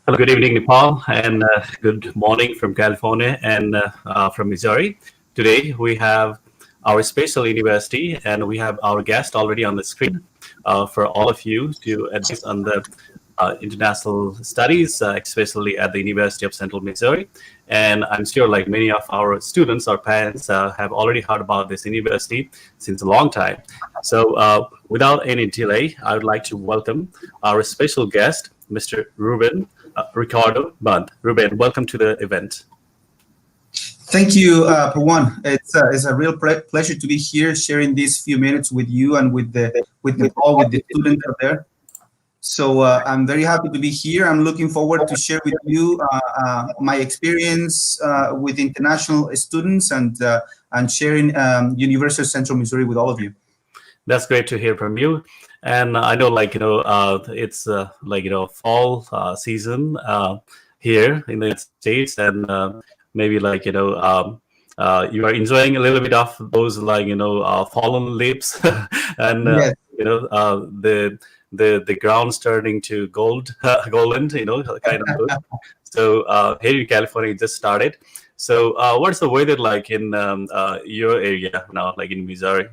Hello, good evening, Nepal, and good morning from California and from Missouri. Today we have our special university, and we have our guest already on the screen for all of you to advise on the international studies, especially at the University of Central Missouri. And I'm sure like many of our students or parents have already heard about this university since a long time. So without any delay, I would like to welcome our special guest, Mr. Ruben Ricardo Bund. Ruben, welcome to the event. Thank you, Pawan. It's a real pleasure to be here, sharing these few minutes with you and with the students out there. So I'm very happy to be here. I'm looking forward to share with you my experience with international students and sharing University of Central Missouri with all of you. That's great to hear from you. And I know, like, it's fall season here in the United States, and maybe like, you are enjoying a little bit of those, like, fallen leaves and, Yes. The ground's turning to golden, kind of good. So here in California, it just started. So what's the weather like in your area now, like in Missouri?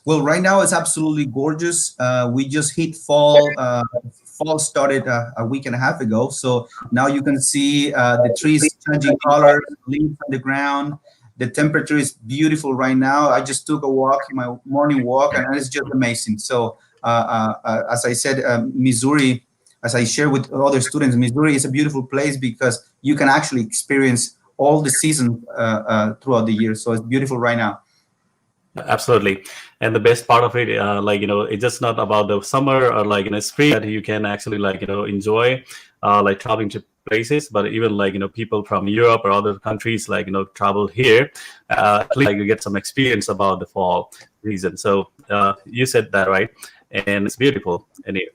Well, right now it's absolutely gorgeous. We just hit fall. Fall started a week and a half ago. So now you can see the trees changing colors, leaves on the ground. The temperature is beautiful right now. I just took a walk, my morning walk, and it's just amazing. So as I said, Missouri, as I share with other students, Missouri is a beautiful place because you can actually experience all the seasons throughout the year. So it's beautiful right now. Absolutely. And the best part of it, it's just not about the summer or like in a spring that you can actually enjoy like traveling to places, but even people from Europe or other countries travel here, at least you get some experience about the fall season. So you said that right, and it's beautiful any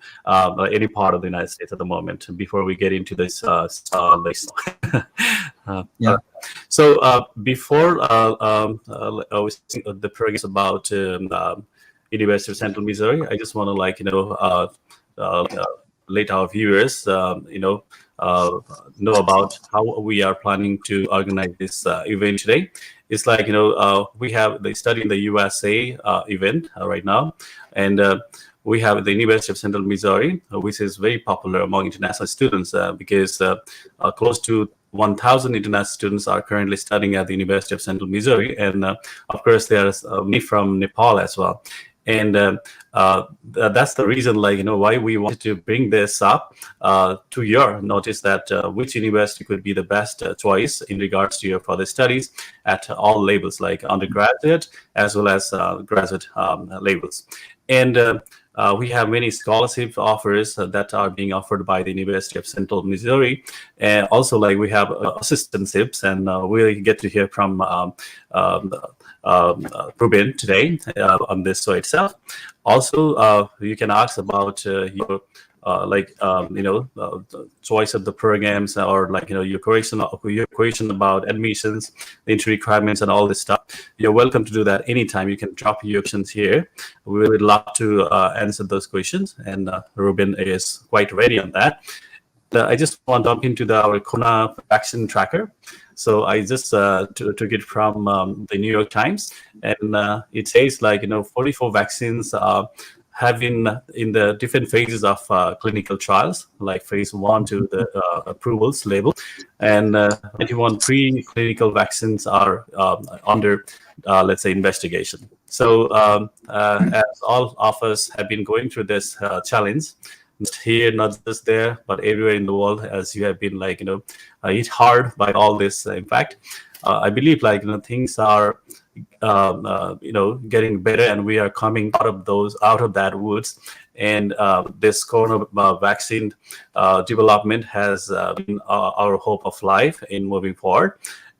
part of the United States at the moment. Before we get into this list. Yeah. So before the program is about University of Central Missouri, I just want to let our viewers know about how we are planning to organize this event today. It's like we have the Study in the USA event right now, and we have the University of Central Missouri, which is very popular among international students because close to 1,000 international students are currently studying at the University of Central Missouri, and of course there's many from Nepal as well. And that's the reason, why we wanted to bring this up to your notice, that which university could be the best choice in regards to your further studies at all levels, like undergraduate as well as graduate levels. And we have many scholarship offers that are being offered by the University of Central Missouri, and also we have assistantships, and we'll get to hear from Ruben today on this show itself. Also, you can ask about your choice of the programs, or your question about admissions, the entry requirements, and all this stuff. You're welcome to do that anytime. You can drop your questions here. We would love to answer those questions, and Ruben is quite ready on that. I just want to jump into our Corona vaccine tracker. So I just took it from the New York Times, and it says 44 vaccines have been in the different phases of clinical trials, like phase 1 to the approvals label, and 91 pre-clinical vaccines are under, let's say, investigation. So as all of us have been going through this challenge, not here, not just there, but everywhere in the world, as you have been hit hard by all this impact. I believe things are getting better, and we are coming out of that woods. And this corona vaccine development has been our hope of life in moving forward.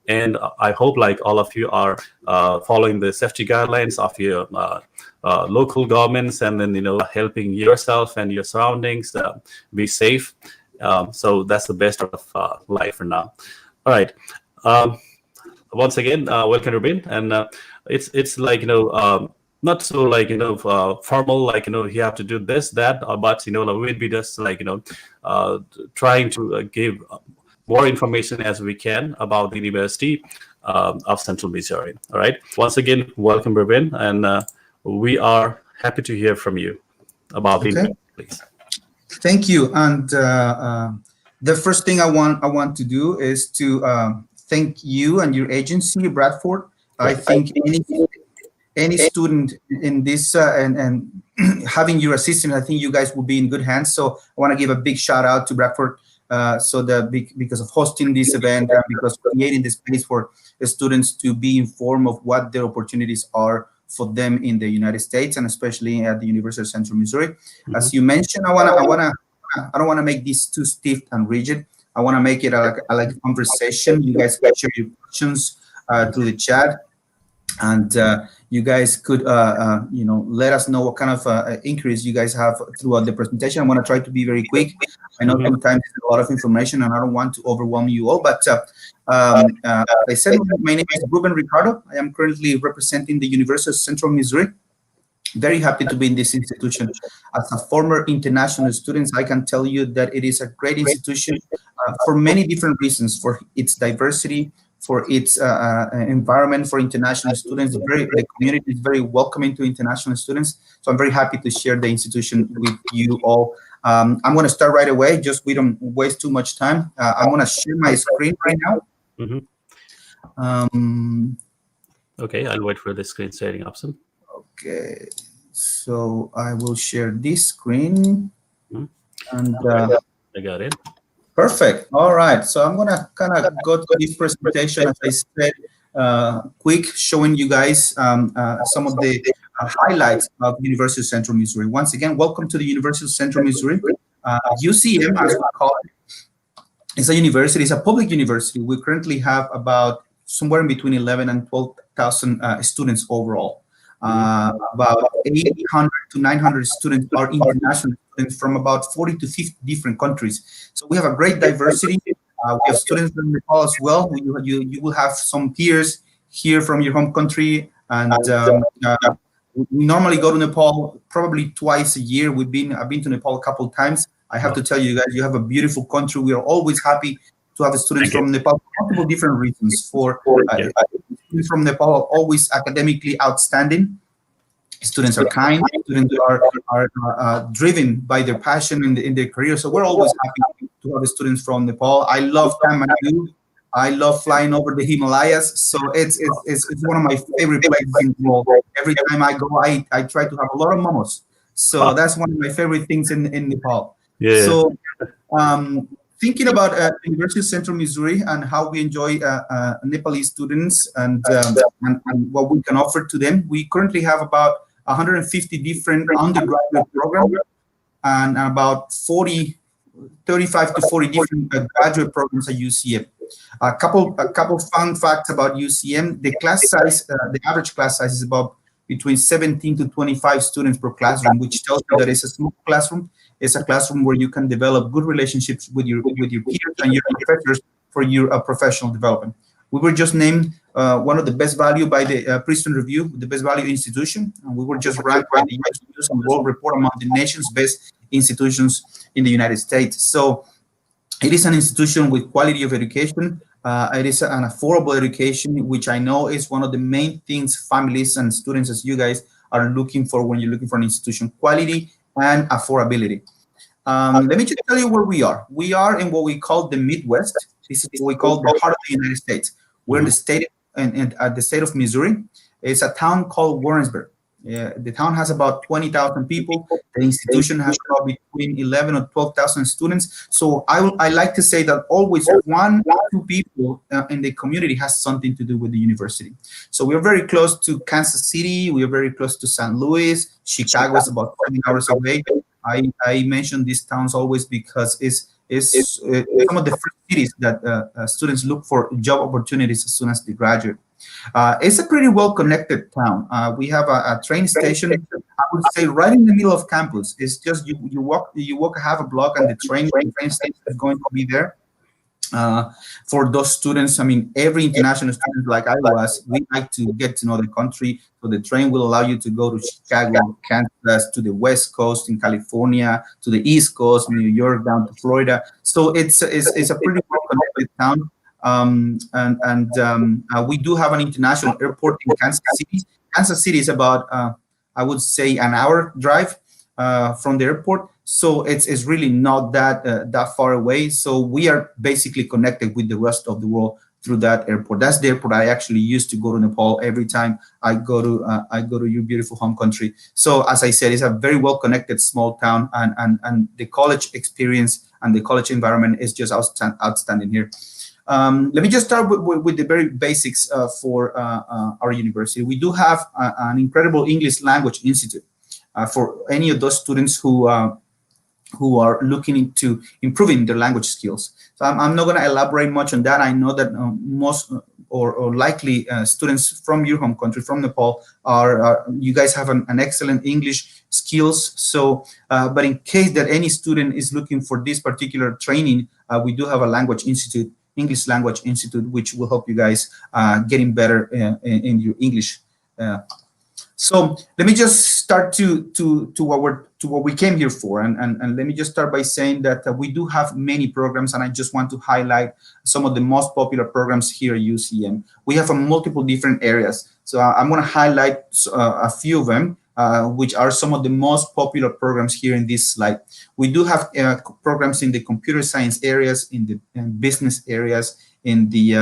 And I hope all of you are following the safety guidelines of your local governments, and then helping yourself and your surroundings be safe. So that's the best of life for now. All right. Once again, welcome, Rubin. And it's not so formal, you have to do this, that, but we'll be just trying to give more information as we can about the University of Central Missouri. All right. Once again, welcome, Rubin, and we are happy to hear from you about the university, please. Thank you. And the first thing I want to do is to thank you and your agency, Bradford. I think any student in this and having your assistant, I think you guys will be in good hands. So I want to give a big shout out to Bradford because of hosting this event, because creating the space for the students to be informed of what their opportunities are for them in the United States, and especially at the University of Central Missouri. Mm-hmm. As you mentioned, I don't want to make this too stiff and rigid. I want to make it like a conversation. You guys can share your questions through the chat, and you guys could let us know what kind of inquiries you guys have throughout the presentation. I'm going to try to be very quick. I know sometimes it's a lot of information, and I don't want to overwhelm you all, but I said my name is Ruben Ricardo. I am currently representing the University of Central Missouri. Very happy to be in this institution. As a former international student, I can tell you that it is a great institution for many different reasons, for its diversity, for its environment for international students. The community is very welcoming to international students. So I'm very happy to share the institution with you all. I'm going to start right away, just we don't waste too much time. I'm going to share my screen right now. Mm-hmm. Okay, I'll wait for the screen sharing option. Okay, so I will share this screen. And I got it. Perfect. All right. So I'm going to kind of go to this presentation, as I said, quick, showing you guys some of the highlights of University of Central Missouri. Once again, welcome to the University of Central Missouri. UCM, as we call it, is a university. It's a public university. We currently have about somewhere in between 11 and 12,000 students overall. About 800 to 900 students are international students from about 40 to 50 different countries. So we have a great diversity. We have students from Nepal as well. You will have some peers here from your home country, and we normally go to Nepal probably twice a year. I've been to Nepal a couple of times. I have to tell you guys, you have a beautiful country. We are always happy to have students from Nepal for multiple different reasons. Students from Nepal are always academically outstanding. Students are kind. Students are driven by their passion in their career. So we're always happy to have students from Nepal. I love Kathmandu. I love flying over the Himalayas. So it's one of my favorite places in the world. Every time I go, I try to have a lot of momos. So that's one of my favorite things in Nepal. Yeah. So thinking about University of Central Missouri and how we enjoy Nepalese students and what we can offer to them, we currently have about 150 different undergraduate programs and about 35 to 40 different graduate programs at UCM. A couple fun facts about UCM: the class size, the average class size is about between 17 to 25 students per classroom, which tells you that it's a small classroom. It's a classroom where you can develop good relationships with your peers and your professors for your professional development. We were just named one of the best value by the Princeton Review, the best value institution, and we were just ranked by the US News and World Report among the nation's best institutions in the United States. So it is an institution with quality of education, It is an affordable education, which I know is one of the main things families and students as you guys are looking for when you're looking for an institution: quality and affordability. Let me just tell you where we are. We are in what we call the Midwest. This is what we call the heart of the United States. We're in the state, at the state of Missouri. It's a town called Warrensburg. Yeah, the town has about 20,000 people. The institution has about between 11 or 12,000 students. So I like to say that always one or two people in the community has something to do with the university. So we're very close to Kansas City. We are very close to St. Louis. Chicago is about 7 hours away. I mention these towns always because it's some of the first cities that students look for job opportunities as soon as they graduate. It's a pretty well-connected town. We have a train station, I would say, right in the middle of campus. It's just you walk half a block, and the train station is going to be there. For those students, I mean, every international student like I was, we like to get to know the country. So the train will allow you to go to Chicago, Kansas, to the West Coast in California, to the East Coast, New York, down to Florida. So it's a pretty well-connected town. We do have an international airport in Kansas City. Kansas City is about, I would say, an hour drive from the airport. So it's really not that far away. So we are basically connected with the rest of the world through that airport. That's the airport I actually used to go to Nepal every time I go to your beautiful home country. So as I said, it's a very well connected small town, and the college experience and the college environment is just outstanding here. Let me just start with the very basics for our university. We do have an incredible English language institute for any of those students who are looking into improving their language skills. So I'm not going to elaborate much on that. I know that most or likely students from your home country, from Nepal, you guys have an excellent English skills. So, but in case that any student is looking for this particular training, we do have a language institute, English Language Institute, which will help you guys getting better in your English. So let me just start to what we came here for, and let me just start by saying that we do have many programs, and I just want to highlight some of the most popular programs here at UCM. We have multiple different areas, so I'm going to highlight a few of them, which are some of the most popular programs here in this slide. We do have programs in the computer science areas, in the business areas, in the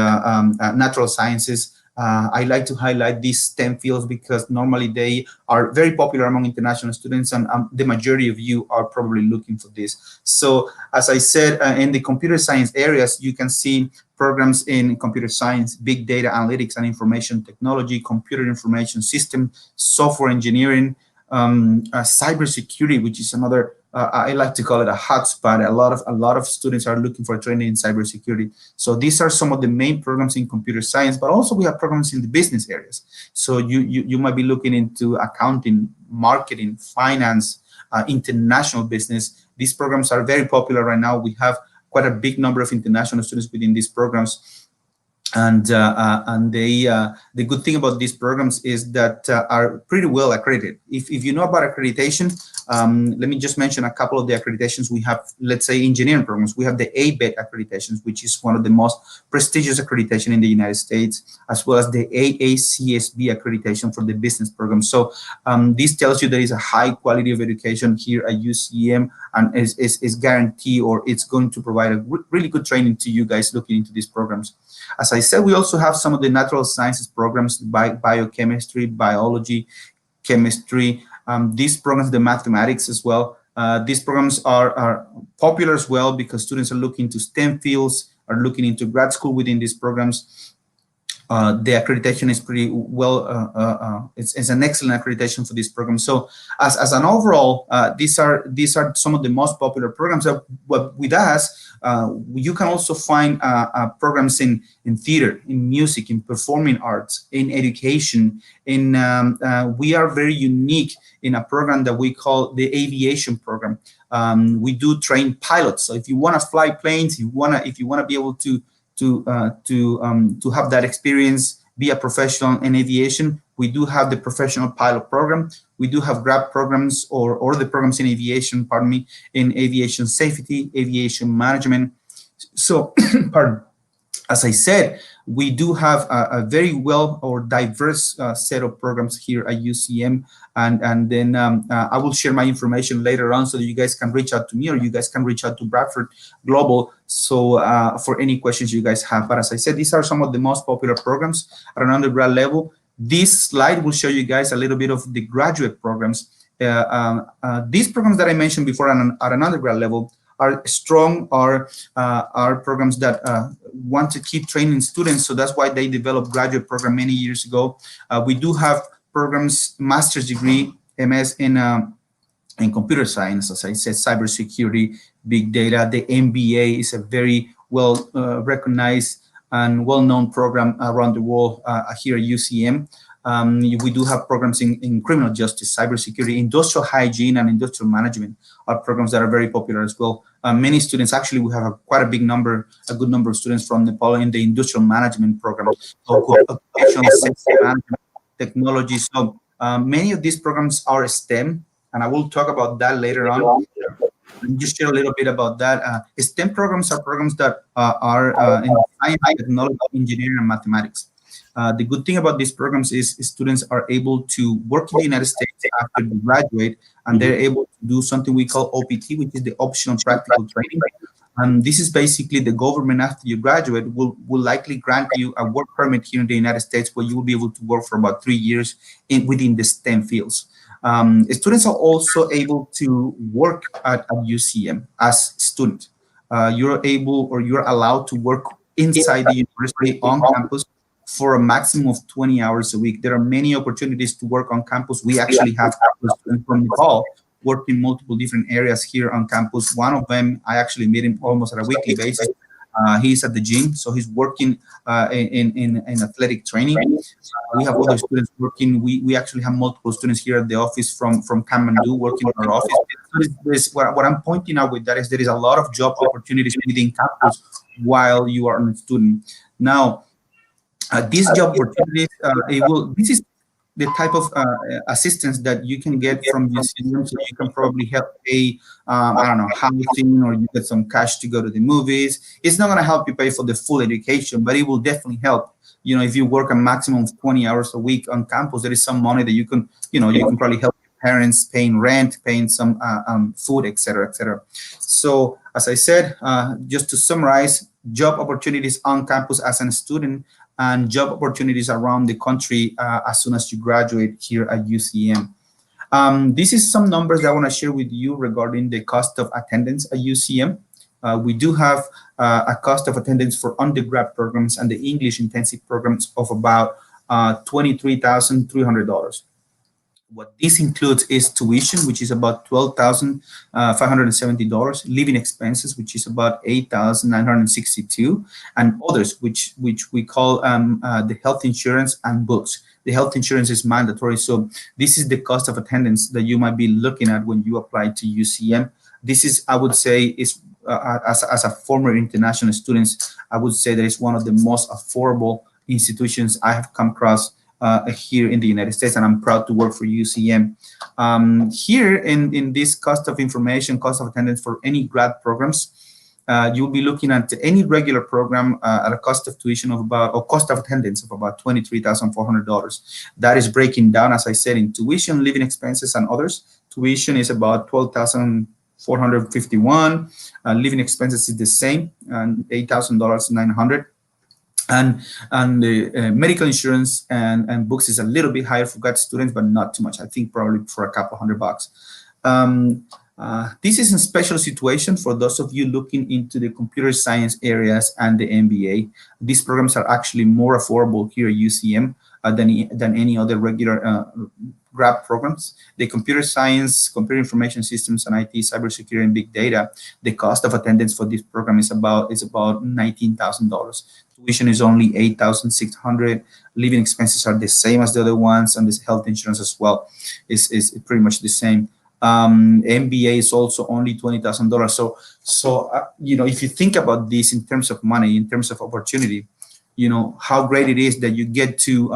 natural sciences. I like to highlight these STEM fields because normally they are very popular among international students, and the majority of you are probably looking for this. So as I said, in the computer science areas, you can see programs in computer science, big data analytics and information technology, computer information system, software engineering, cybersecurity, which is another, I like to call it a hotspot. A lot of students are looking for training in cybersecurity. So these are some of the main programs in computer science, but also we have programs in the business areas. So you might be looking into accounting, marketing, finance, international business. These programs are very popular right now. We have quite a big number of international students within these programs. And the good thing about these programs is that are pretty well accredited. If you know about accreditation, let me just mention a couple of the accreditations we have. Let's say engineering programs, we have the ABET accreditations, which is one of the most prestigious accreditation in the United States, as well as the AACSB accreditation for the business program. So this tells you there is a high quality of education here at UCM, and is guaranteed, or it's going to provide a really good training to you guys looking into these programs. As I said, we also have some of the natural sciences programs, biochemistry, biology, chemistry. These programs, the mathematics as well. These programs are popular as well because students are looking to STEM fields, are looking into grad school within these programs. The accreditation is pretty well, it's an excellent accreditation for this program. So as an overall, these are some of the most popular programs. With us, you can also find programs in theater, in music, in performing arts, in education. We are very unique in a program that we call the aviation program. We do train pilots. So if you want to fly planes, if you want to be able to have that experience, be a professional in aviation, we do have the professional pilot program. We do have grad programs or the programs in aviation, pardon me, in aviation safety, aviation management. So, pardon. As I said, we do have a very well or diverse set of programs here at UCM, and then I will share my information later on so that you guys can reach out to me, or you guys can reach out to Bradford Global, so for any questions you guys have. But as I said, these are some of the most popular programs at an undergrad level. This slide will show you guys a little bit of the graduate programs. These programs that I mentioned before at an undergrad level are strong, are programs that want to keep training students. So that's why they developed graduate program many years ago. We do have programs, master's degree, MS in computer science, as I said, cybersecurity, big data. The MBA is a very well recognized and well-known program around the world here at UCM. We do have programs in criminal justice, cybersecurity, industrial hygiene, and industrial management are programs that are very popular as well. Many students, actually, we have quite a good number of students from Nepal in the industrial management program, occupational safety management, technology. So many of these programs are STEM, and I will talk about that later on. Just share a little bit about that. STEM programs are programs that are in science, technology, engineering, and mathematics. The good thing about these programs is students are able to work in the United States after they graduate, and they're able to do something we call OPT, which is the optional practical training. And this is basically the government, after you graduate, will likely grant you a work permit here in the United States, where you will be able to work for about 3 years within the STEM fields. Students are also able to work at UCM as student. You're able, or you're allowed to work inside the university on campus for a maximum of 20 hours a week. There are many opportunities to work on campus. We actually have students from Nepal work in multiple different areas here on campus. One of them, I actually meet him almost on a weekly basis. He's at the gym, so he's working in athletic training. We have other students working. We actually have multiple students here at the office from Kathmandu working in our office. What I'm pointing out with that is there is a lot of job opportunities within campus while you are a student. Now, these job opportunities, this is the type of assistance that you can get from UCM. So you can probably help pay, I don't know, housing, or you get some cash to go to the movies. It's not going to help you pay for the full education, but it will definitely help. You know, if you work a maximum of 20 hours a week on campus, there is some money that you can probably help your parents paying rent, paying some food, etc., etc. So, as I said, just to summarize, job opportunities on campus as a student, and job opportunities around the country as soon as you graduate here at UCM. This is some numbers that I want to share with you regarding the cost of attendance at UCM. We do have a cost of attendance for undergrad programs and the English intensive programs of about $23,300. What this includes is tuition, which is about $12,570, living expenses, which is about $8,962, and others, which we call the health insurance and books. The health insurance is mandatory, so this is the cost of attendance that you might be looking at when you apply to UCM. This is, I would say, is as a former international student, I would say that it's one of the most affordable institutions I have come across here in the United States, and I'm proud to work for UCM. Here in this cost of information, cost of attendance for any grad programs, you'll be looking at any regular program at a cost of tuition of about, or cost of attendance of about $23,400. That is breaking down, as I said, in tuition, living expenses, and others. Tuition is about $12,451. Living expenses is the same, and $8,900. And the medical insurance and books is a little bit higher for grad students, but not too much. I think probably for a couple $100. This is a special situation for those of you looking into the computer science areas and the MBA. These programs are actually more affordable here at UCM than any other regular grad programs. The computer science, computer information systems, and IT, cybersecurity, and big data, the cost of attendance for this program is about $19,000. Tuition is only $8,600. Living expenses are the same as the other ones, and this health insurance as well is pretty much the same. MBA is also only $20,000. So if you think about this in terms of money, in terms of opportunity, how great it is that you get to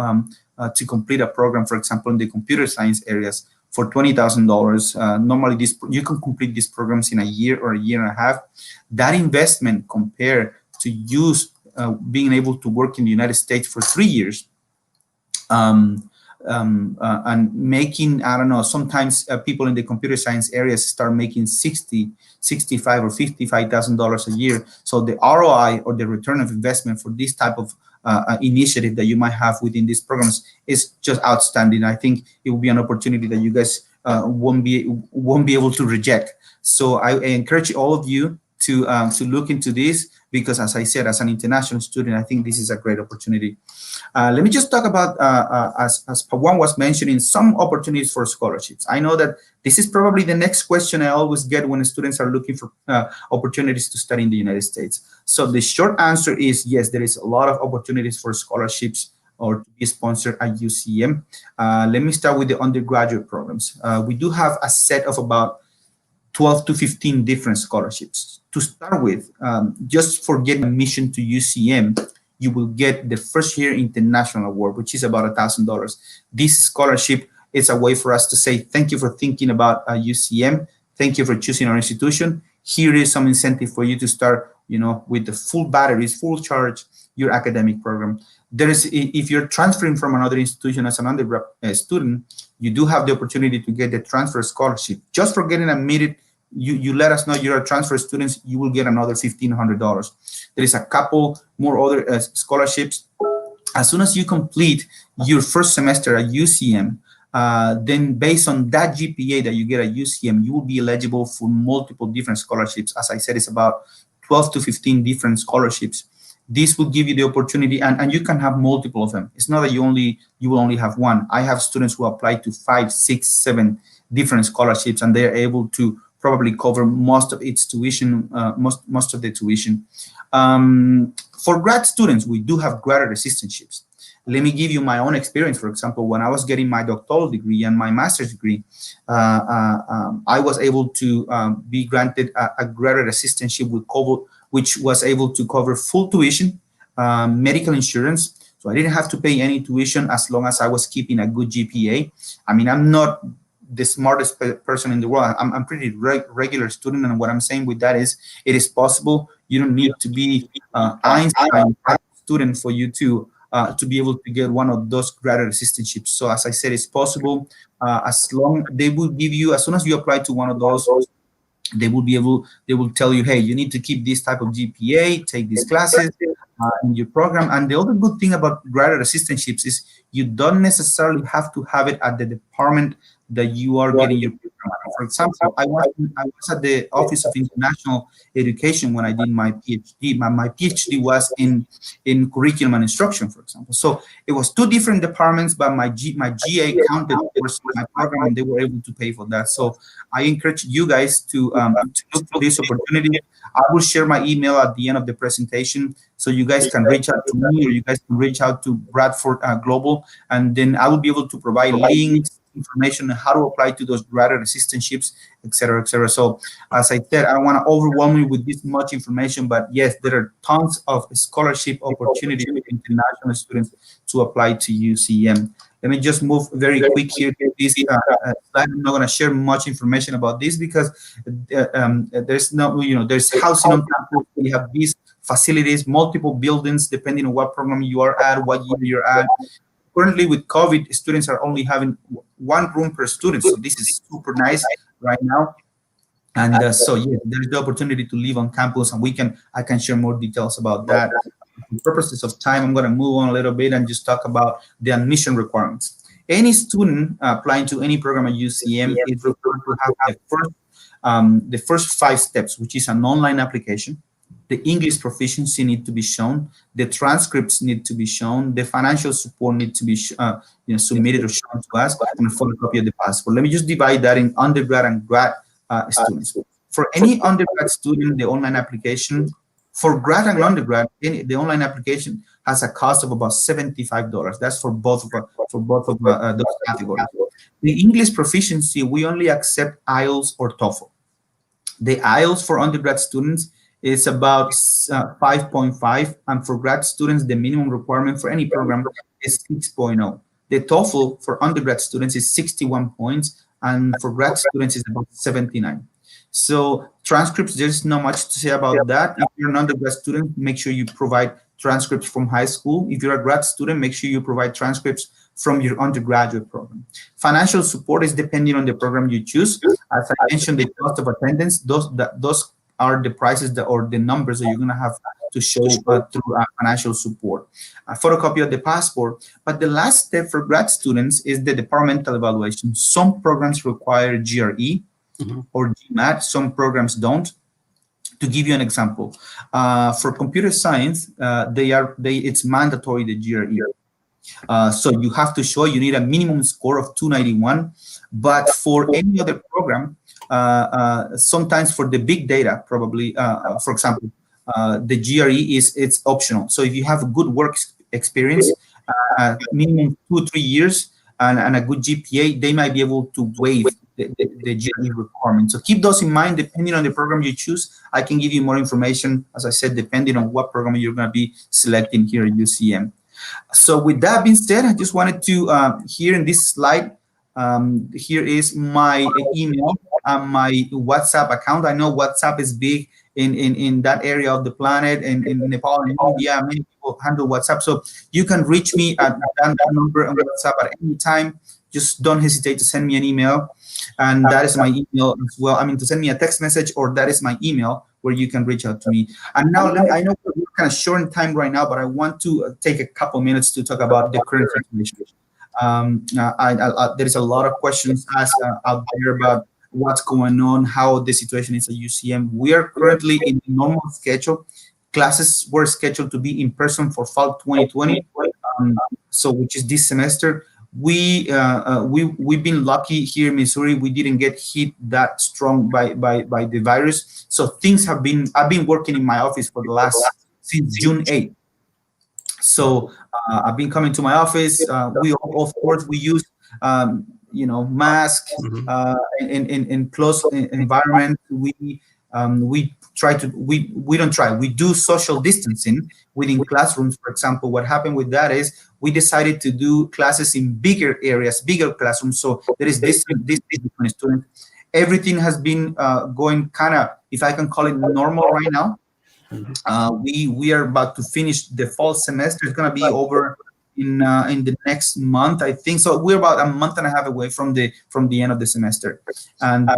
complete a program, for example, in the computer science areas for $20,000. Normally, you can complete these programs in a year or a year and a half. That investment compared to use being able to work in the United States for 3 years, and making, I don't know, sometimes people in the computer science areas start making 60, 65 or $55,000 a year. So the ROI, or the return of investment for this type of initiative that you might have within these programs, is just outstanding. I think it will be an opportunity that you guys won't be able to reject. So I encourage all of you to look into this, because as I said, as an international student, I think this is a great opportunity. Let me just talk about, as Pawan was mentioning, some opportunities for scholarships. I know that this is probably the next question I always get when students are looking for opportunities to study in the United States. So the short answer is yes, there is a lot of opportunities for scholarships or to be sponsored at UCM. Let me start with the undergraduate programs. We do have a set of about 12 to 15 different scholarships. To start with, just for getting admission to UCM, you will get the first year international award, which is about $1,000. This scholarship is a way for us to say, thank you for thinking about UCM. Thank you for choosing our institution. Here is some incentive for you to start, with the full batteries, full charge, your academic program. There is, if you're transferring from another institution as an undergrad student, you do have the opportunity to get the transfer scholarship. Just for getting admitted, you let us know you're a transfer student, you will get another $1,500. There is a couple more other scholarships. As soon as you complete your first semester at UCM, then based on that GPA that you get at UCM, you will be eligible for multiple different scholarships. As I said, it's about 12 to 15 different scholarships. This will give you the opportunity, and you can have multiple of them. It's not that you will only have one. I have students who apply to 5, 6, 7 different scholarships, and they're able to probably cover most of its tuition, most of the tuition. For grad students, we do have graduate assistantships. Let me give you my own experience. For example, when I was getting my doctoral degree and my master's degree, I was able to be granted a graduate assistantship which was able to cover full tuition, medical insurance. So I didn't have to pay any tuition as long as I was keeping a good GPA. I mean, I'm not the smartest person in the world. I'm pretty regular student, and what I'm saying with that is, it is possible. You don't need to be Einstein student for you to be able to get one of those graduate assistantships. So as I said, it's possible. As long they will give you, as soon as you apply to one of those, they will tell you, hey, you need to keep this type of GPA, take these classes in your program. And the other good thing about graduate assistantships is you don't necessarily have to have it at the department that you are getting your program. For example, I was at the Office of International Education when I did my PhD. My PhD was in curriculum and instruction, for example. So it was 2 different departments, but my GA counted towards my program, and they were able to pay for that. So I encourage you guys to look for this opportunity. I will share my email at the end of the presentation, so you guys can reach out to me, or you guys can reach out to Bradford Global, and then I will be able to provide links, information on how to apply to those graduate assistantships, et cetera, et cetera. So as I said, I don't want to overwhelm you with this much information, but yes, there are tons of scholarship opportunities for international students to apply to UCM. Let me just move very quick here to this slide. I'm not going to share much information about this because there's no, there's housing on campus. We have these facilities, multiple buildings, depending on what program you are at, what year you're at. Currently, with COVID, students are only having 1 room per student, so this is super nice right now. And so, yeah, there's the opportunity to live on campus, and I can share more details about that. For purposes of time, I'm going to move on a little bit and just talk about the admission requirements. Any student applying to any program at UCM is required to have the first 5 steps, which is an online application. The English proficiency need to be shown. The transcripts need to be shown. The financial support need to be submitted or shown to us, and a photocopy of the passport. Let me just divide that in undergrad and grad students. For any undergrad student, the online application, for grad and undergrad, the online application has a cost of about $75. That's for both of those categories. The English proficiency, we only accept IELTS or TOEFL. The IELTS for undergrad students is about 5.5, and for grad students, the minimum requirement for any program is 6.0. The TOEFL for undergrad students is 61 points, and for grad students is about 79. So transcripts, there's not much to say about that. If you're an undergrad student, make sure you provide transcripts from high school. If you're a grad student, make sure you provide transcripts from your undergraduate program. Financial support is depending on the program you choose. As I mentioned, the cost of attendance, those are the prices or the numbers that you're going to have to show through financial support. A photocopy of the passport. But the last step for grad students is the departmental evaluation. Some programs require GRE or GMAT. Some programs don't. To give you an example, for computer science, it's mandatory, the GRE. So you have to show you need a minimum score of 291. But for any other program, sometimes for the big data, probably, for example, the GRE it's optional. So if you have a good work experience, minimum 2 or 3 years, and a good GPA, they might be able to waive the GRE requirement. So keep those in mind. Depending on the program you choose, I can give you more information, as I said, depending on what program you're going to be selecting here at UCM. So with that being said, I just wanted to, here in this slide, here is my email and my WhatsApp account. I know WhatsApp is big in that area of the planet, and in Nepal and India, many people handle WhatsApp. So you can reach me at that number on WhatsApp at any time. Just don't hesitate to send me an email. And that is my email as well. I mean, to send me a text message, or that is my email where you can reach out to me. And now, I know we're kind of short in time right now, but I want to take a couple minutes to talk about the current situation. There is a lot of questions asked out there about what's going on, how the situation is at UCM. We are currently in the normal schedule. Classes were scheduled to be in person for fall 2020, so which is this semester. We've been lucky here in Missouri. We didn't get hit that strong by the virus. So things have been. I've been working in my office for the last since June 8th. So I've been coming to my office. We of course we use masks in close environment. We do social distancing within classrooms. For example, what happened with that is we decided to do classes in bigger areas, bigger classrooms. So there is this between students. Everything has been going kind of, if I can call it, normal right now. We are about to finish the fall semester. It's going to be over in the next month, I think. So we're about a month and a half away from the end of the semester. And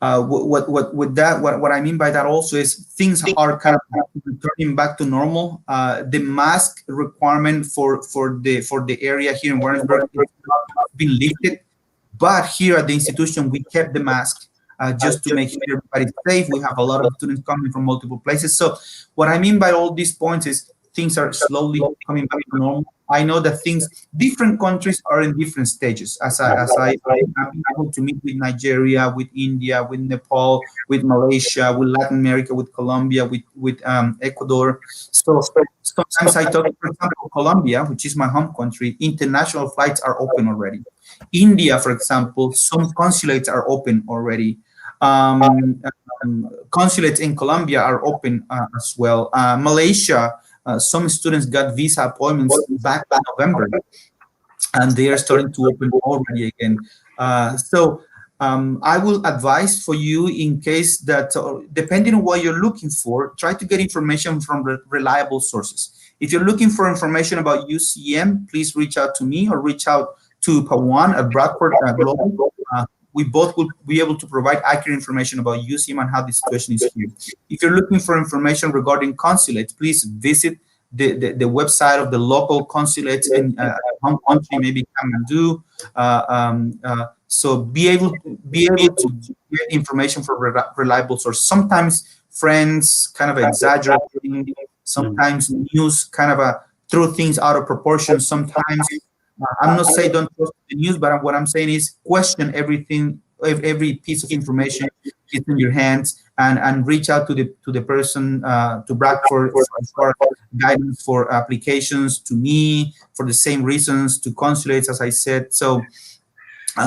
what I mean by that also is things are kind of returning back to normal. The mask requirement for the area here in Warrensburg has been lifted, but here at the institution we kept the mask just to make sure everybody's safe. We have a lot of students coming from multiple places. So what I mean by all these points is things are slowly coming back to normal. I know that different countries are in different stages. As I've been able to meet with Nigeria, with India, with Nepal, with Malaysia, with Latin America, with Colombia, with Ecuador. So sometimes I talk, for example, Colombia, which is my home country, international flights are open already. India, for example, some consulates are open already. Consulates in Colombia are open as well. Malaysia, some students got visa appointments back in November, and they are starting to open already again. So I will advise for you, in case that, depending on what you're looking for, try to get information from reliable sources. If you're looking for information about UCM, please reach out to me or reach out to Pawan at Bradford Global. We both will be able to provide accurate information about UCM and how the situation is here. If you're looking for information regarding consulates, please visit the website of the local consulates in home country, maybe Kathmandu. So be able to get information from reliable source. Sometimes friends kind of exaggerating. Sometimes news kind of throw things out of proportion. Sometimes. I'm not saying don't trust the news, but what I'm saying is question everything, every piece of information is in your hands, and reach out to the person, to Bradford for guidance, for applications, to me for the same reasons, to consulates, as I said. So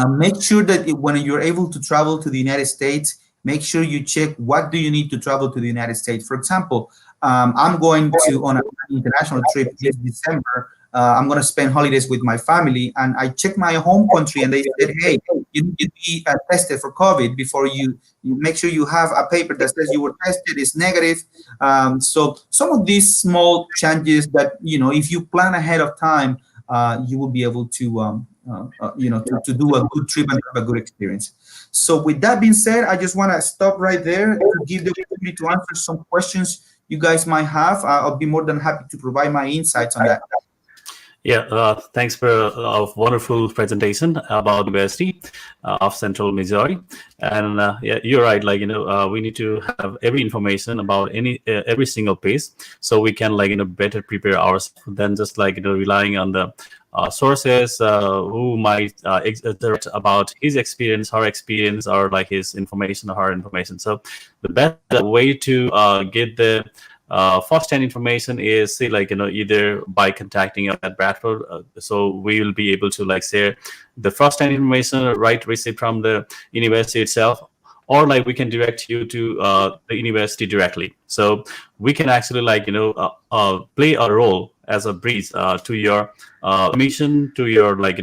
make sure that when you're able to travel to the United States, make sure you check what do you need to travel to the United States. For example, I'm going on an international trip this December. I'm going to spend holidays with my family, and I check my home country, and they said, hey, you need to be tested for COVID before you make sure you have a paper that says you were tested, is negative. So some of these small changes that, if you plan ahead of time, you will be able to, to do a good trip and have a good experience. So with that being said, I just want to stop right there to give the opportunity to answer some questions you guys might have. I'll be more than happy to provide my insights on that. Yeah, thanks for a wonderful presentation about University of Central Missouri. And yeah, you're right. Like, we need to have every information about every single piece, so we can, like, better prepare ourselves than just, like, relying on the sources who might direct about his experience, her experience, or like his information or her information. So the best way to get the first-hand information is, say, like, either by contacting us at Bradford, so we will be able to, like, share the first-hand information, right, received from the university itself, or like we can direct you to the university directly. So we can actually, like, play a role as a bridge to your mission, to your, like,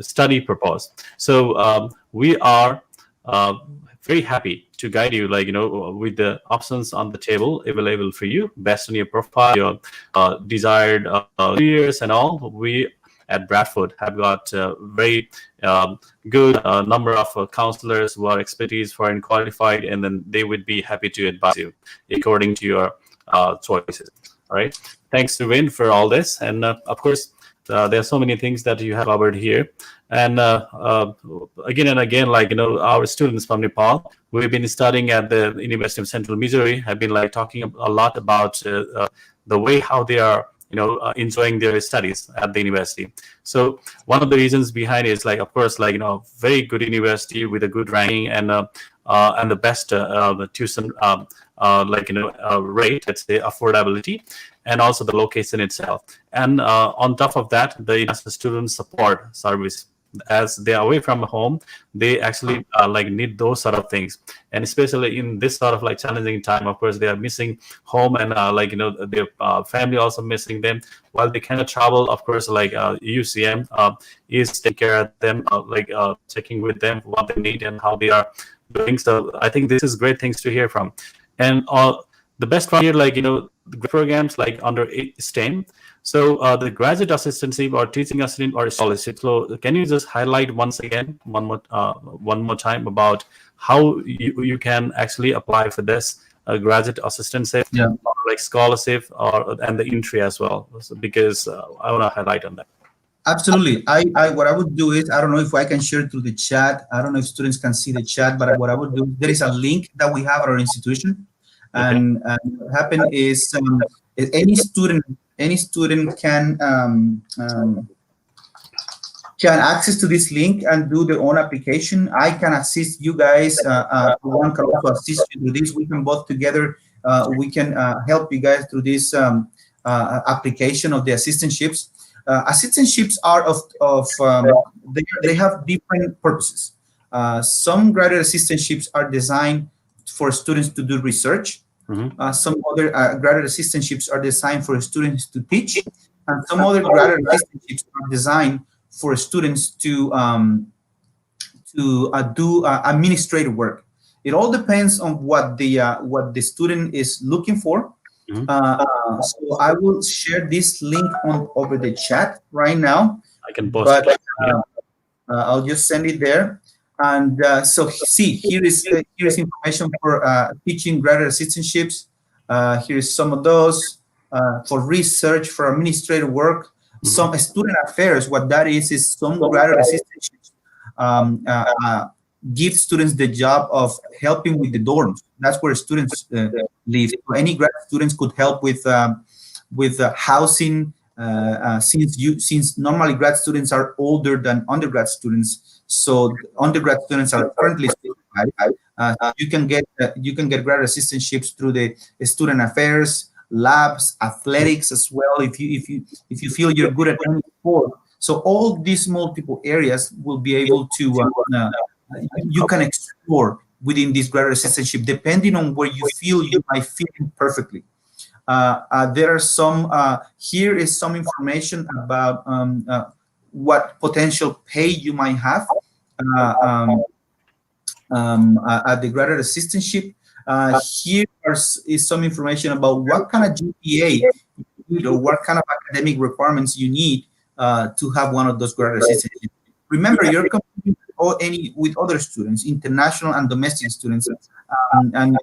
study purpose. So we are very happy to guide you, like, with the options on the table available for you based on your profile, your desired careers and all. We at Bradford have got very good number of counselors who are expertise, foreign qualified, and then they would be happy to advise you according to your choices. All right. Thanks to Win for all this. And of course, there are so many things that you have covered here. And again and again, like, our students from Nepal, we've been studying at the University of Central Missouri, have been, like, talking a lot about the way how they are, enjoying their studies at the university. So one of the reasons behind it is, like, of course, like, very good university with a good ranking and the best the tuition rate, let's say, affordability, and also the location itself. And on top of that, the student support service. As they are away from home, they actually like need those sort of things, and especially in this sort of, like, challenging time, of course, they are missing home, and their family also missing them while they cannot travel. Of course, like, UCM is taking care of them, checking with them what they need and how they are doing. So I think this is great things to hear from. And the best part here, like, the programs like under STEM. So the graduate assistantship or teaching assistant or scholarship. So can you just highlight once again, one more time, about how you can actually apply for this graduate assistantship, or like scholarship, and the entry as well? So, because I want to highlight on that. Absolutely. I what I would do is, I don't know if I can share through the chat. I don't know if students can see the chat, but what I would do, there is a link that we have at our institution. And what happened is any student can access to this link and do their own application. I can assist you guys. One can also assist you with this. We can both together. We can help you guys through this application of the assistantships. Assistantships are they have different purposes. Some graduate assistantships are designed for students to do research. Some other graduate assistantships are designed for students to teach, and some other graduate assistantships are designed for students to do administrative work. It all depends on what the student is looking for. So I will share this link over the chat right now. I can post it. I'll just send it there. And so see, here is information for teaching graduate assistantships. Here's some of those for research, for administrative work. Some student affairs. What that is some graduate assistantships give students the job of helping with the dorms. That's where students live. So any grad students could help with housing. Since normally grad students are older than undergrad students, so undergrad students are currently certified. You can get graduate assistantships through the student affairs, labs, athletics as well. If you feel you're good at any sport, so all these multiple areas will be able to you can explore within this graduate assistantship, depending on where you feel you might fit in perfectly. There are some, here is some information about what potential pay you might have at the graduate assistantship. Here is some information about what kind of GPA you need or what kind of academic requirements you need to have one of those graduate assistantships. Remember, you're competing with other students, international and domestic students, and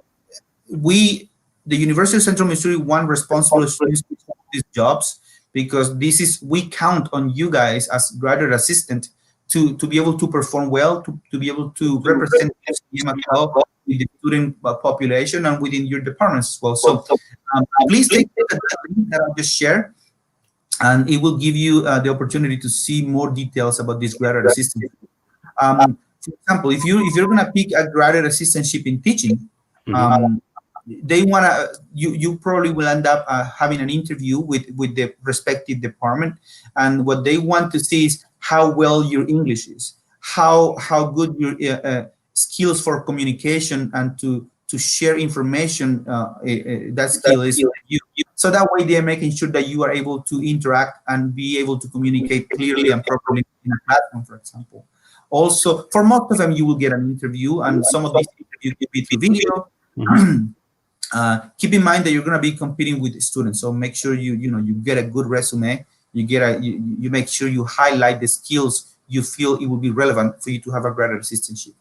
the University of Central Missouri want responsible students to have these jobs, because we count on you guys as graduate assistant to be able to perform well, to be able to represent STM well with the student population and within your departments as well. So please take a look at the link that I just shared, and it will give you the opportunity to see more details about this graduate assistant. For example, if you're going to pick a graduate assistantship in teaching, they want to, you probably will end up having an interview with the respective department, and what they want to see is how well your English is, how good your skills for communication and to share information, that skill is you. So that way they're making sure that you are able to interact and be able to communicate clearly and properly in a classroom, for example. Also, for most of them, you will get an interview, and some of these interviews will be through video. Keep in mind that you're going to be competing with students, so make sure you get a good resume. You make sure you highlight the skills you feel it will be relevant for you to have a graduate assistantship.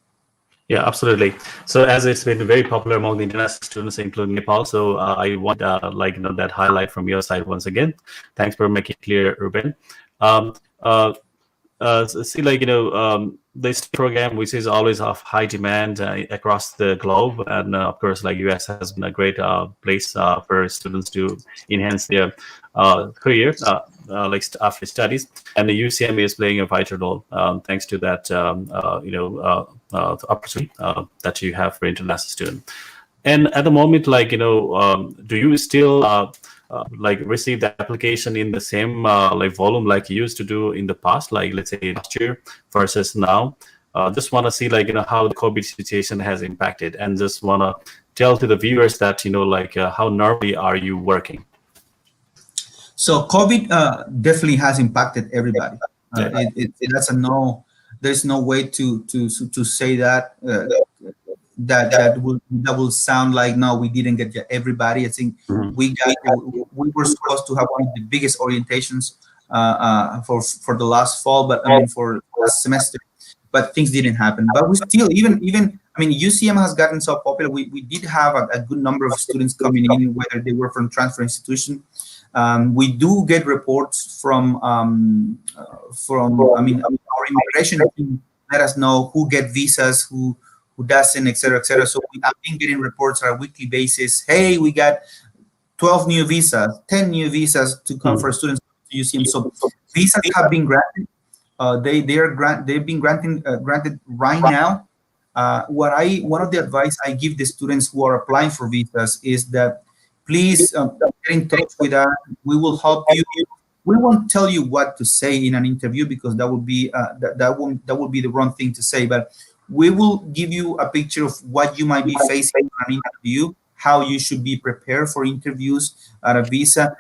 Yeah, absolutely. So as it's been very popular among the international students, including Nepal, so I want that highlight from your side once again. Thanks for making it clear, Ruben. This program, which is always of high demand across the globe, and of course, US has been a great place for students to enhance their career, after studies, and the UCM is playing a vital role thanks to that opportunity that you have for international students. And at the moment, do you still receive the application in the same volume like you used to do in the past, like let's say last year versus now? Just want to see how the COVID situation has impacted, and just want to tell to the viewers that how normally are you working? So COVID definitely has impacted everybody. That's a no. There's no way to say that. That will sound like no, we didn't get everybody. I think we were supposed to have one of the biggest orientations for the last fall, but I mean for last semester, but things didn't happen. But we still even UCM has gotten so popular. We did have a good number of students coming in, whether they were from transfer institution. We do get reports from our immigration team let us know who get visas, who doesn't, et cetera, et cetera. So I've been getting reports on a weekly basis. Hey, we got 12 new visas, 10 new visas to come for students to UCM. So visas have been granted. They've been granted right now. One of the advice I give the students who are applying for visas is that please get in touch with us. We will help you. We won't tell you what to say in an interview, because that would be that would be the wrong thing to say. But we will give you a picture of what you might be facing in an interview, how you should be prepared for interviews at a visa.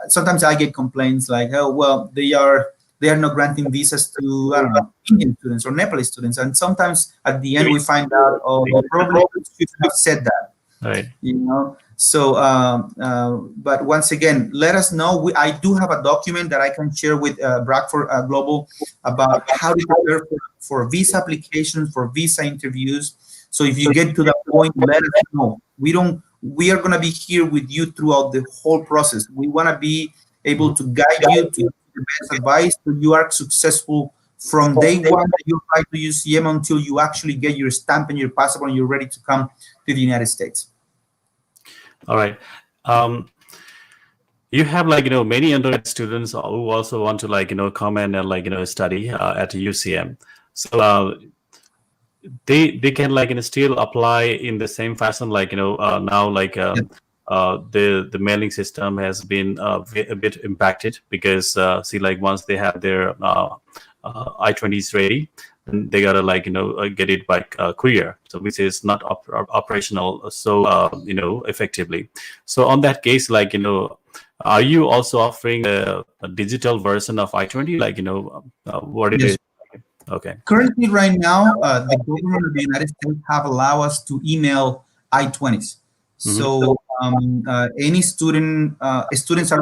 Sometimes I get complaints like, oh, well, they are not granting visas to, I don't know, Indian students or Nepalese students. And sometimes at the end we find out, oh, you probably should have said that. Right. So, but once again, let us know. I do have a document that I can share with Bradford Global about how to prepare for visa applications, for visa interviews. So if you get to that point, let us know. We are going to be here with you throughout the whole process. We want to be able to guide you to the best advice so you are successful from day one that you apply to UCM until you actually get your stamp and your passport and you're ready to come to the United States. All right. You have many undergrad students who also want to come and study at UCM. So they can still apply in the same fashion now the mailing system has been a bit impacted because once they have their I-20s ready, then they gotta get it by courier, so which is not operational so effectively. So on that case, are you also offering a digital version of I-20? What it Yes. is? Okay. Currently, right now, the government of the United States have allowed us to email I-20s. So any students are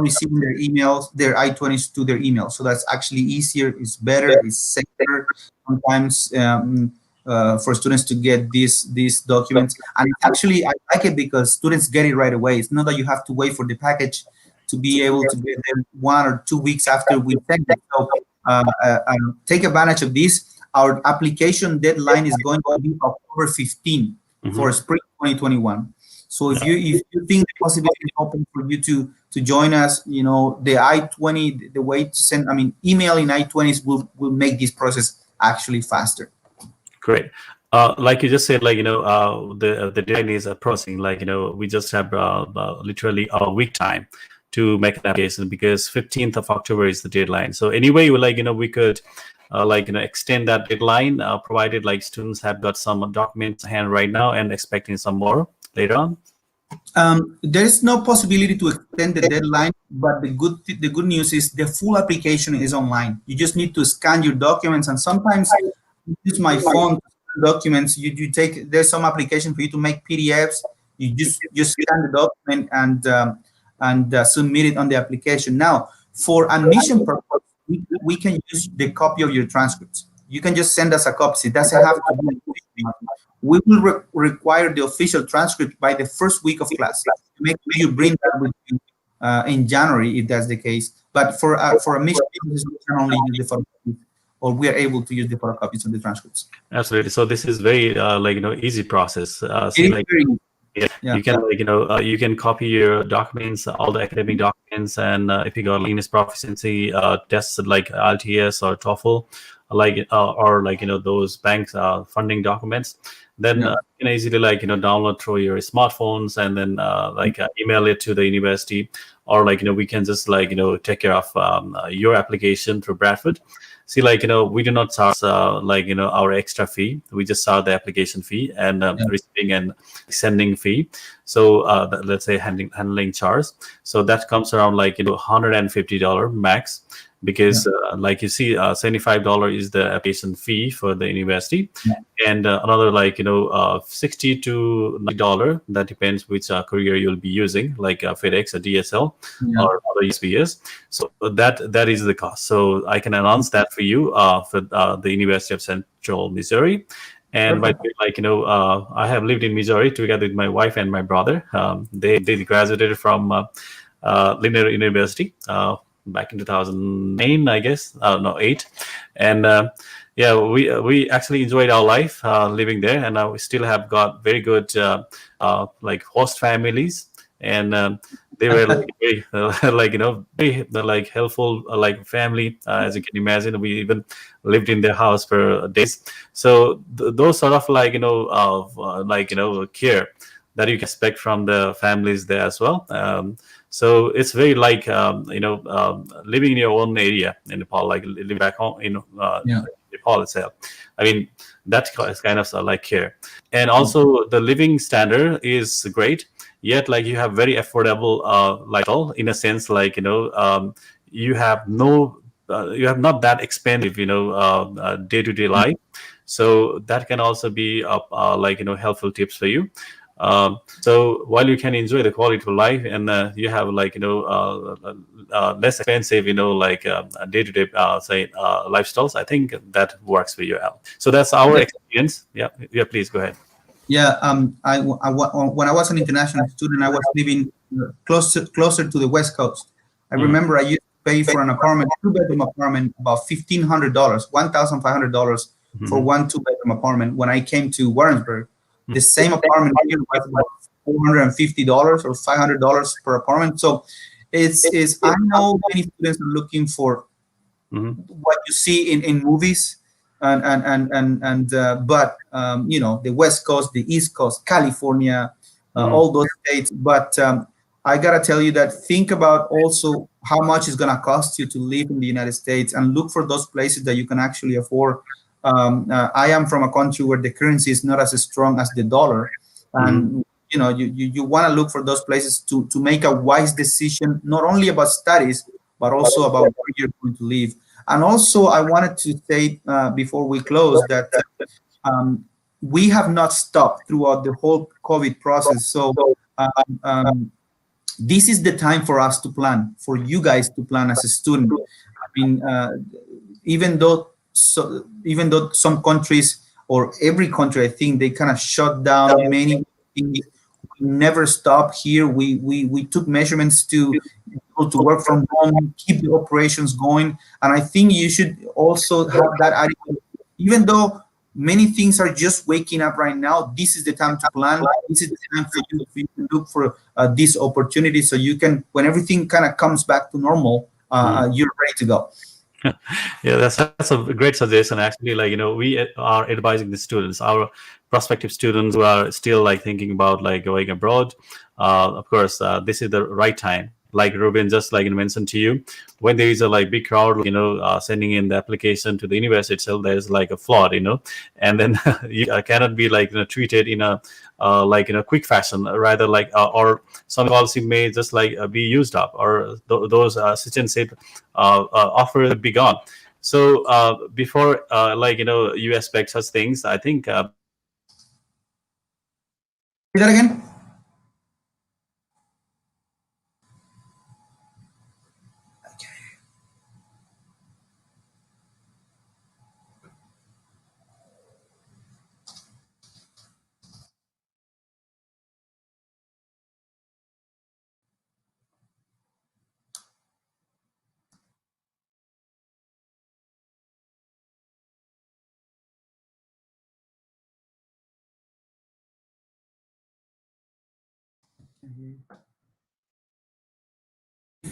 receiving their emails, their I-20s to their email. So that's actually easier, it's better, it's safer sometimes for students to get these documents. And actually, I like it because students get it right away. It's not that you have to wait for the package to be able to get them 1 or 2 weeks after we send it. So take advantage of this. Our application deadline is going to be October 15 for spring 2021. So if you think the possibility is open for you to join us, the I-20, the way to send, emailing I-20s will make this process actually faster. Great. Like you just said, the deadline is approaching. We just have literally a week time to make an application, because 15th of October is the deadline. So anyway, we could extend that deadline, provided students have got some documents in hand right now and expecting some more later on. There is no possibility to extend the deadline, but the good news is the full application is online. You just need to scan your documents, and sometimes use my phone documents. You take, there's some application for you to make PDFs. You just scan the document and submit it on the application. Now, for admission purpose, we can use the copy of your transcripts. You can just send us a copy. It doesn't have to be. We will require the official transcript by the first week of class. Make sure you bring that with you in January, if that's the case. But for admission, we can only use the photocopies, or we are able to use the photocopies of the transcripts. Absolutely. So this is very easy process. You can you can copy your documents, all the academic documents, and if you got English proficiency tests like IELTS or TOEFL, or those banks funding documents, then you can easily download through your smartphones, and then email it to the university, or we can just take care of your application through Bradford. See, we do not charge our extra fee. We just charge the application fee and receiving and sending fee. So let's say handling charge. So that comes around $150 max, because like you see, $75 is the application fee for the university, and another $60 to $90, that depends which courier you'll be using, like FedEx or DSL or other USPS. So that is the cost. So I can announce that for you for the University of Central Missouri. And by the way, I have lived in Missouri together with my wife and my brother. They graduated from Linear University back in 2009, I guess. No, 8. And we actually enjoyed our life living there, and we still have got very good host families, and they were very helpful family, as you can imagine. We even lived in their house for days. So those sort of care that you can expect from the families there as well. So it's very living in your own area in Nepal, living back home in Nepal itself. I mean, that is kind of care. And also the living standard is great, yet you have very affordable lifestyle, in a sense, you have not that expensive day-to-day life. So that can also be helpful tips for you. So while you can enjoy the quality of life, and you have less expensive day-to-day lifestyles, I think that works for you out. So that's our experience. Yeah, please go ahead. Yeah, when I was an international student, I was living closer to the West Coast. I remember I used to pay for an apartment, 2-bedroom apartment, about $1,500, $1,500 for one 2-bedroom apartment. When I came to Warrensburg, the same apartment here was about $450 or $500 per apartment. So it's I know many students are looking for what you see in movies, but the West Coast, the East Coast, California, all those states. But I gotta tell you that think about also how much it's gonna cost you to live in the United States, and look for those places that you can actually afford I am from a country where the currency is not as strong as the dollar, and you want to look for those places to make a wise decision, not only about studies but also about where you're going to live. And also, I wanted to say before we close that um, we have not stopped throughout the whole COVID process. So this is the time for us to plan, for you guys to plan as a student. I mean, even though some countries or every country, I think they kind of shut down many things, we never stop here. We took measurements to work from home, keep the operations going, and I think you should also have that attitude. Even though many things are just waking up right now, this is the time to plan. This is the time for you to look for this opportunity, so you can, when everything kind of comes back to normal, you're ready to go. Yeah, that's a great suggestion. Actually, like, we are advising the students, our prospective students who are still like thinking about like going abroad. Of course, this is the right time. Like Ruben just like mentioned to you, when there is a like big crowd, sending in the application to the university itself, there's like a flood, and then you cannot be like treated in a like in a quick fashion, rather like or some policy may just like be used up, or those assistantship offer would be gone. So before like you expect such things, I think Say that again.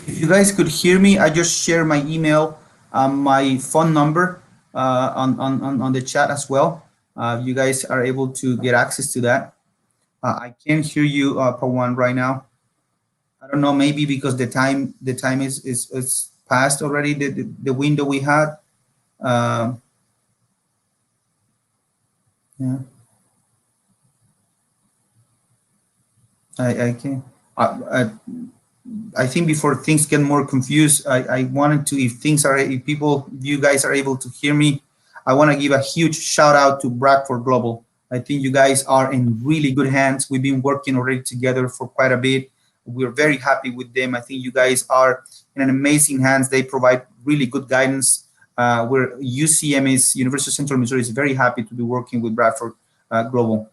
If you guys could hear me, I just share my email, my phone number on the chat as well. You guys are able to get access to that. I can't hear you, Pawan, right now. I don't know, maybe because the time is past already, the window we had. Yeah, I can. I think before things get more confused, I wanted to, if you guys are able to hear me, I want to give a huge shout out to Bradford Global. I think you guys are in really good hands. We've been working already together for quite a bit. We're very happy with them. I think you guys are in an amazing hands. They provide really good guidance. Where UCM is, University of Central Missouri, is very happy to be working with Bradford Global.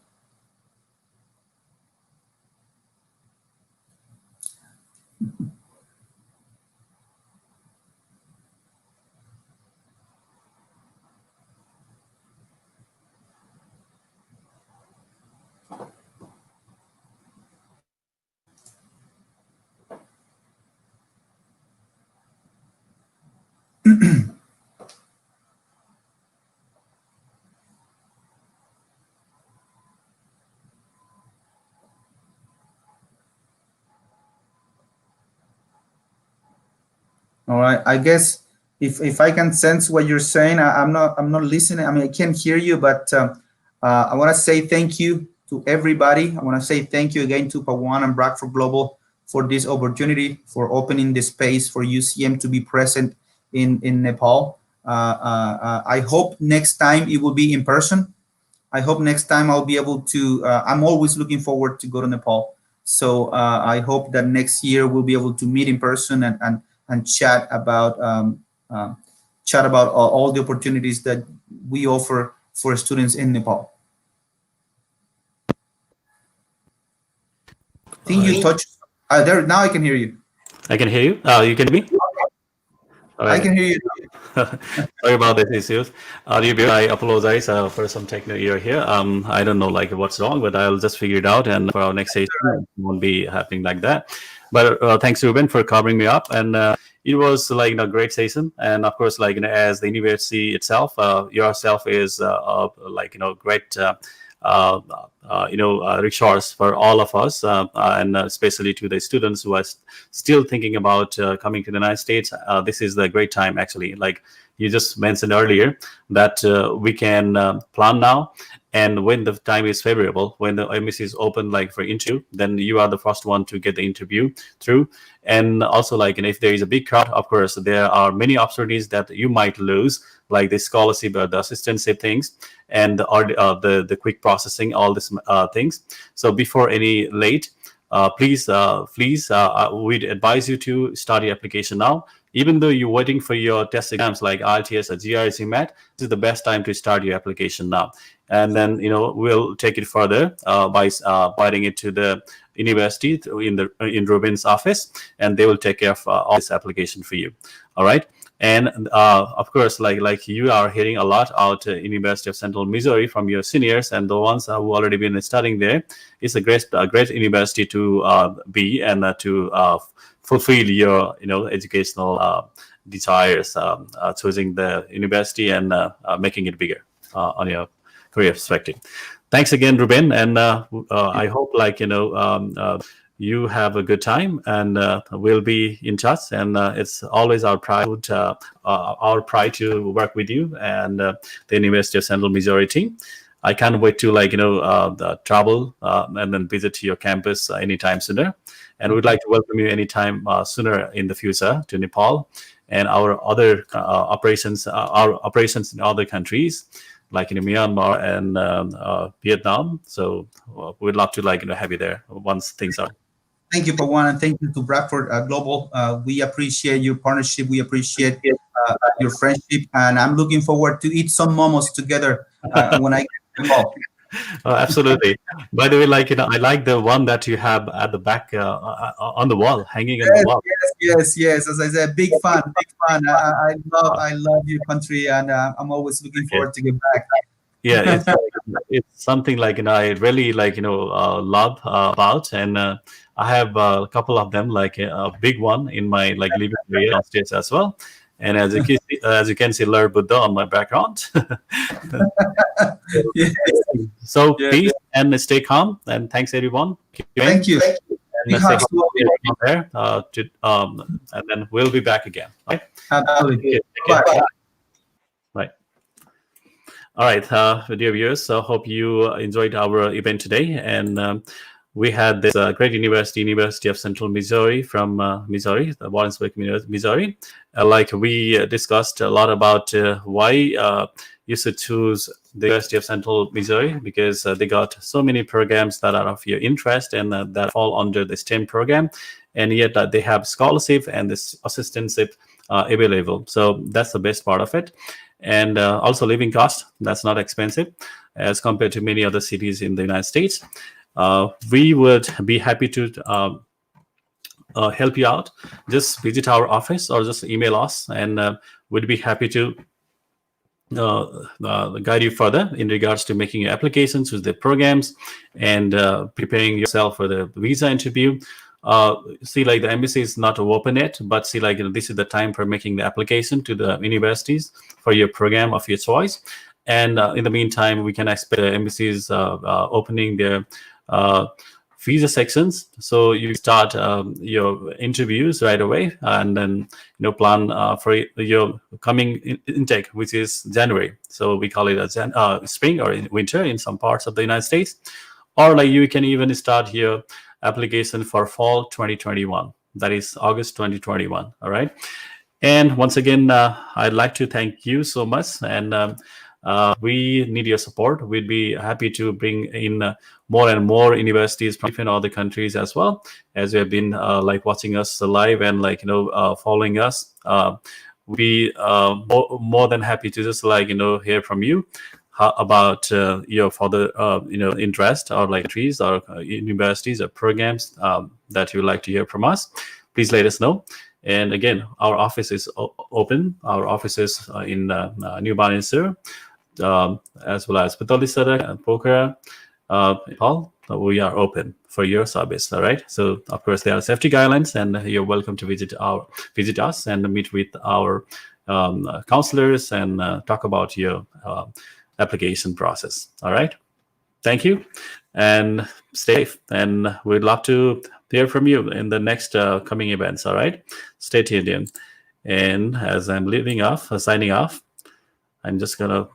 All right. I guess if I can sense what you're saying, I'm not listening. I mean, I can't hear you, but I want to say thank you to everybody. I want to say thank you again to Pawan and Bradford Global for this opportunity, for opening the space for UCM to be present in Nepal. I hope next time it will be in person. I hope next time I'll be able to. I'm always looking forward to go to Nepal. So I hope that next year we'll be able to meet in person and chat about all the opportunities that we offer for students in Nepal. I think you touched there. Now I can hear you. I can hear you. You can hear me. All I right. can hear you. Sorry about these issues. I apologize for some technical error here. I don't know like what's wrong, but I'll just figure it out. And for our next session, it won't be happening like that. But thanks, Ruben, for covering me up. And it was like a great session. And of course, like as the university itself, yourself is like great. Resource for all of us, and especially to the students who are still thinking about coming to the United States. This is the great time, actually. Like you just mentioned earlier that we can plan now, and when the time is favorable, when the embassy is open like for interview, then you are the first one to get the interview through. And also, like, if there is a big crowd, of course there are many opportunities that you might lose, like the scholarship or the assistantship things, and or the quick processing, all these things. So before any late, please we'd advise you to start your application now. Even though you're waiting for your test exams like IELTS or GRE Mat, this is the best time to start your application now. And then we'll take it further by providing it to the university in Ruben's office, and they will take care of all this application for you. All right. And of course, like you are hearing a lot out University of Central Missouri from your seniors and the ones who already been studying there. It's a great university to be and to fulfill your educational desires, choosing the university and making it bigger on your career perspective. Thanks again, Ruben, and I hope you have a good time, and we'll be in touch. And it's always our pride to work with you and the University of Central Missouri team. I can't wait to travel and then visit your campus anytime sooner. And we'd like to welcome you anytime sooner in the future to Nepal and our other operations in other countries, like in Myanmar and Vietnam. So we'd love to have you there once things are. Thank you, Pawan, and thank you to Bradford Global. We appreciate your partnership. We appreciate your friendship, and I'm looking forward to eat some momos together when I get involved. Absolutely. By the way, I like the one that you have at the back on the wall, hanging on the wall. Yes. As I said, big fan. I love your country, and I'm always looking forward to get back. Yeah, it's something I really love about, and I have a couple of them, like a big one in my living area downstairs as well. And as you can see, Lord Buddha on my background. Yes. So peace and stay calm, and thanks everyone. Thank you. And there, and then we'll be back again. Right? Absolutely. Bye. Right. All right, dear viewers. So hope you enjoyed our event today, and we had this great University of Central Missouri from Missouri, the Warrensburg, Missouri. We discussed a lot about why you should choose the University of Central Missouri, because they got so many programs that are of your interest and that fall under the STEM program, and yet they have scholarship and this assistantship available. So that's the best part of it. And also living cost, that's not expensive as compared to many other cities in the United States. We would be happy to help you out. Just visit our office or just email us, and we'd be happy to guide you further in regards to making your applications with the programs and preparing yourself for the visa interview. The embassy is not open yet, but this is the time for making the application to the universities for your program of your choice. And in the meantime, we can expect the embassies opening their visa sections, so you start your interviews right away, and then plan for your coming intake, which is January. So we call it a spring or winter in some parts of the United States, or you can even start your application for fall 2021, that is August 2021. All right. And once again, I'd like to thank you so much, and we need your support. We'd be happy to bring in more and more universities from different other countries as well, as you have been watching us live and following us. We'd be more than happy to just hear from you about your further interest or trees or universities or programs that you'd like to hear from us. Please let us know. And again, our office is open. Our offices in New Balance, as well as Patolisara and Pokhara, Nepal. We are open for your service. All right. So of course there are safety guidelines, and you're welcome to visit us and meet with our counselors and talk about your application process. All right. Thank you, and stay safe. And we'd love to hear from you in the next coming events. All right. Stay tuned in. And as I'm signing off, I'm just gonna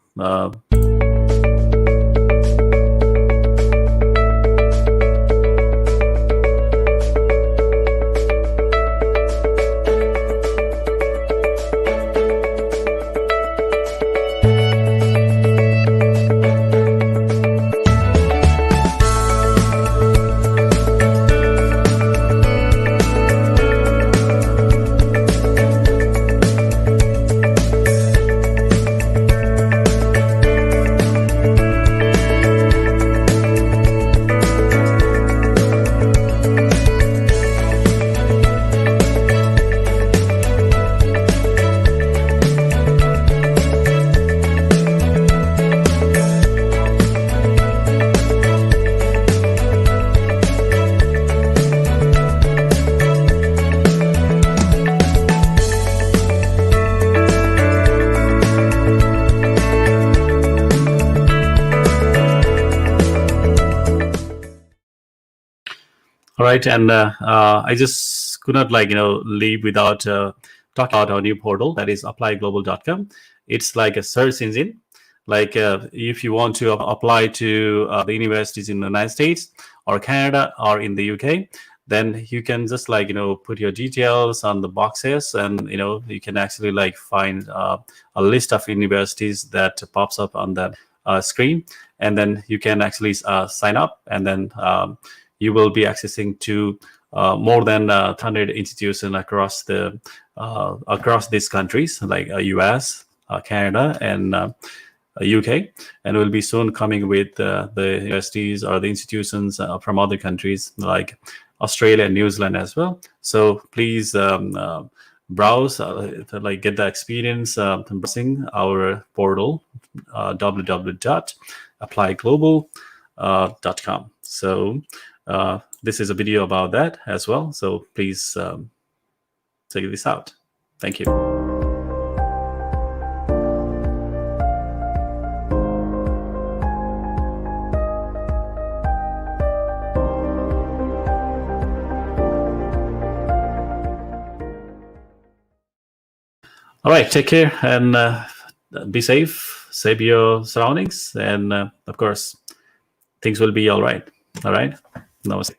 all right, and I just could not leave without talking about our new portal, that is applyglobal.com. It's like a search engine. Like if you want to apply to the universities in the United States or Canada or in the UK, then you can just put your details on the boxes, and you can actually find a list of universities that pops up on the screen, and then you can actually sign up, and then you will be accessing to more than 100 institutions across these countries, like US, Canada, and UK, and will be soon coming with the universities or the institutions from other countries like Australia and New Zealand as well. So please browse, get the experience browsing our portal, www.applyglobal.com. So this is a video about that as well. So please check this out. Thank you. All right, take care and be safe, save your surroundings, and of course, things will be all right. All right, namaste.